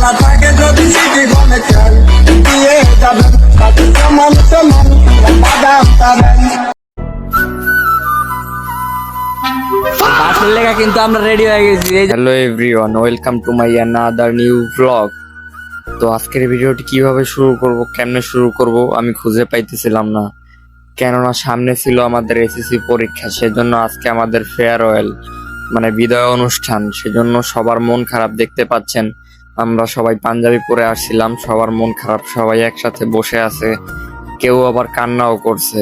বেলা থাকে যদি সিটি বলে চল দিয়ে যাবেন সাথে সমান সমান বাদাম পাবেন। বাসের লেখা কিন্তু আমরা রেডি হয়ে গেছি। Hello everyone, welcome to my another new blog. তো আজকের ভিডিওটি কিভাবে শুরু করব, কেমনে শুরু করব আমি খুঁজে পাইতেছিলাম না, কেননা সামনে ছিল আমাদের এসএসসি পরীক্ষা। সেজন্য আজকে আমাদের ফেয়ারওয়েল মানে বিদায় অনুষ্ঠান, সেজন্য সবার মন খারাপ। দেখতে পাচ্ছেন আমরা সবাই পাঞ্জাবি পরে আসছিলাম, সবার মন খারাপ, সবাই একসাথে বসে আছে, কেউ আবার কান্নাও করছে।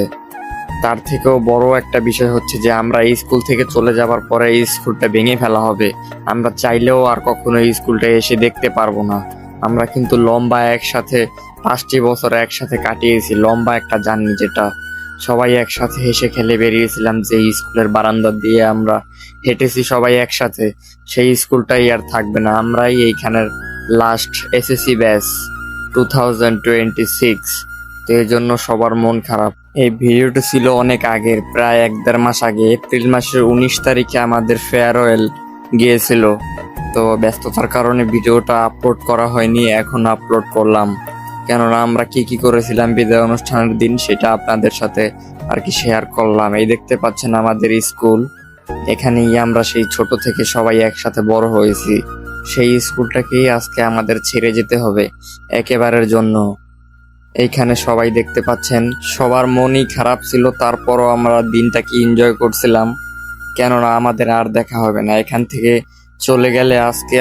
তার থেকেও বড় একটা বিষয় হচ্ছে যে আমরা এই স্কুল থেকে চলে যাবার পরে এই স্কুলটা ভেঙে ফেলা হবে। আমরা চাইলেও আর কখনো এই স্কুলটা এসে দেখতে পারবো না। আমরা কিন্তু লম্বা একসাথে 5টি বছর একসাথে কাটিয়েছি, লম্বা একটা জার্নি, যেটা সবাই একসাথে হেসে খেলে বেরিয়েছিলাম। যে স্কুলের বারান্দা দিয়ে আমরা হেঁটেছি সবাই একসাথে, সেই স্কুলটাই আর থাকবে না। আমরাই এইখানের লাস্ট এসএসসি ব্যাচ 2026। তো এই জন্য সবার মন খারাপ। এই ভিডিওটা ছিল অনেক আগের, প্রায় 1-1.5 মাস আগে, এপ্রিল মাসের 19 তারিখে আমাদের ফেয়ারওয়েল গিয়েছিল। তো ব্যস্ততার কারণে ভিডিওটা আপলোড করা হয়নি, এখন আপলোড করলাম, কেননা আমরা কি কি করেছিলাম বিদায় অনুষ্ঠানের দিন সেটা আপনাদের সাথে আর কি শেয়ার করলাম। এই দেখতে পাচ্ছেন আমাদের স্কুল, এখানেই আমরা সেই ছোট থেকে সবাই একসাথে বড় হয়েছি। সেই স্কুলটাকেই আজকে আমাদের ছেড়ে যেতে হবে একেবারের জন্য। এইখানে সবাই দেখতে পাচ্ছেন সবার মনই খারাপ ছিল, তারপরও আমরা দিনটাকে এনজয় করছিলাম, কেননা আমাদের আর দেখা হবে না এখান থেকে চলে গেলে। আজকে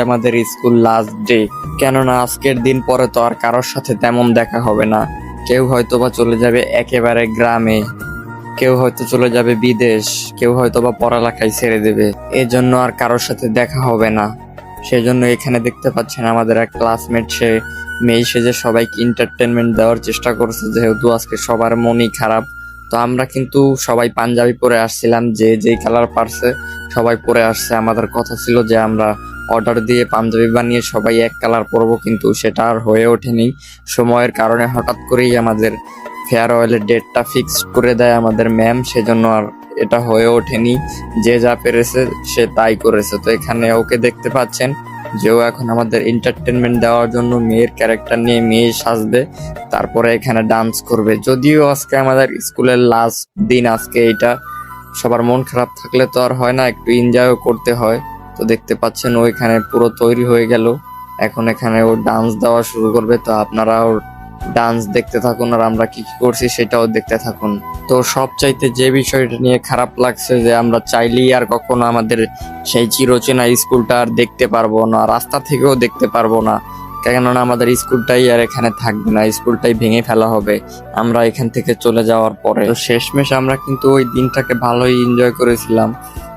আমাদের স্কুল লাস্ট ডে, কেননা আজকের দিন পরে তো আর কারোর সাথে তেমন দেখা হবে না। কেউ হয়তোবা চলে যাবে একেবারে গ্রামে, কেউ হয়তো চলে যাবে বিদেশ, কেউ হয়তোবা পড়ালেখায় ছেড়ে দেবে, এজন্য আর কারোর সাথে দেখা হবে না। সেজন্য এখানে দেখতে পাচ্ছেন আমাদের এক ক্লাসমেট, সে মেয়ে সেজে সবাইকে এন্টারটেনমেন্ট দেওয়ার চেষ্টা করছে, যেহেতু আজকে সবার মনই খারাপ। তো আমরা কিন্তু সবাই পাঞ্জাবি পরে আসছিলাম, যে যেই কালার পারছে সবাই পরে আসছে। আমাদের কথা ছিল যে আমরা অর্ডার দিয়ে পাঞ্জাবি বানিয়ে সবাই এক কালার পরবো, কিন্তু সেটা আর হয়ে ওঠেনি। সময়ের কারণে হঠাৎ করেই আমাদের ফেয়ারওয়েলের ডেটটা ফিক্স করে দেয় আমাদের ম্যাম, সেজন্য আর এটা হয়ে ওঠেনি। যে যা পেরেছে সে তাই করেছে। তো এখানে ওকে দেখতে পাচ্ছেন যে ও এখন আমাদের এন্টারটেনমেন্ট দেওয়ার জন্য মেয়ের ক্যারেক্টার নিয়ে মেয়ে সাজবে, তারপরে এখানে ডান্স করবে। যদিও আজকে আমাদের স্কুলের লাস্ট দিন, আজকে এটা সবার মন খারাপ থাকলে তো আর হয় না, একটু এনজয়ও করতে হয়। তো দেখতে পাচ্ছেন ও এখানে পুরো তৈরি হয়ে গেল, এখন এখানে ও ডান্স দেওয়া শুরু করবে। তো আপনারা ওর ডান্স দেখতে থাকুন, আর আমরা কি কি করছি সেটাও দেখতে থাকুন। তো সবচাইতে যে বিষয়টা নিয়ে খারাপ লাগছে যে আমরা চাইলেই আর কখনো আমাদের সেই চিরচেনা স্কুলটা আর দেখতে পারবো না, রাস্তা থেকেও দেখতে পারবো না, কেননা আমাদের স্কুলটাই আর এখানে থাকবে না, স্কুলটাই ভেঙে ফেলা হবে আমরা এখান থেকে চলে যাওয়ার পরে। তো শেষমেশ আমরা কিন্তু ওই দিনটাকে ভালোই এনজয় করেছিলাম।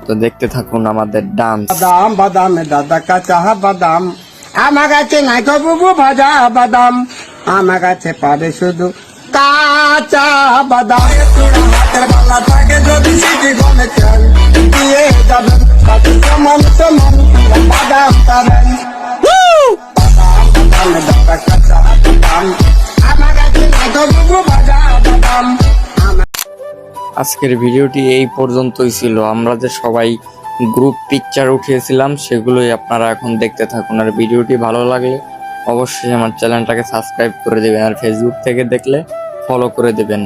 তো দেখতে থাকুন আমাদের ডান্স। বাদাম বাদামে দাদা কাঁচা বাদাম, আমার কাছে নাই তো বুবু ভাজা বাদাম, আমার কাছে পাবে শুধু কাঁচা বাদাম। হাতের বেলা থাকে যদি সিটি বলে চল দিয়ে যাবেন সাথে সমান সমান বাদাম পাবেন। বাদাম বাদামে দাদা কাঁচা বাদাম, আমার কাছে নাই তো বুবু ভাজা বাদাম। আজকের ভিডিওটি এই পর্যন্তই ছিল। আমরা যে সবাই গ্রুপ পিকচার উঠিয়েছিলাম সেগুলোই আপনারা এখন দেখতে থাকুন। আর ভিডিওটি ভালো লাগলে অবশ্যই আমার চ্যানেলটাকে সাবস্ক্রাইব করে দেবেন, আর ফেসবুক থেকে দেখলে ফলো করে দেবেন।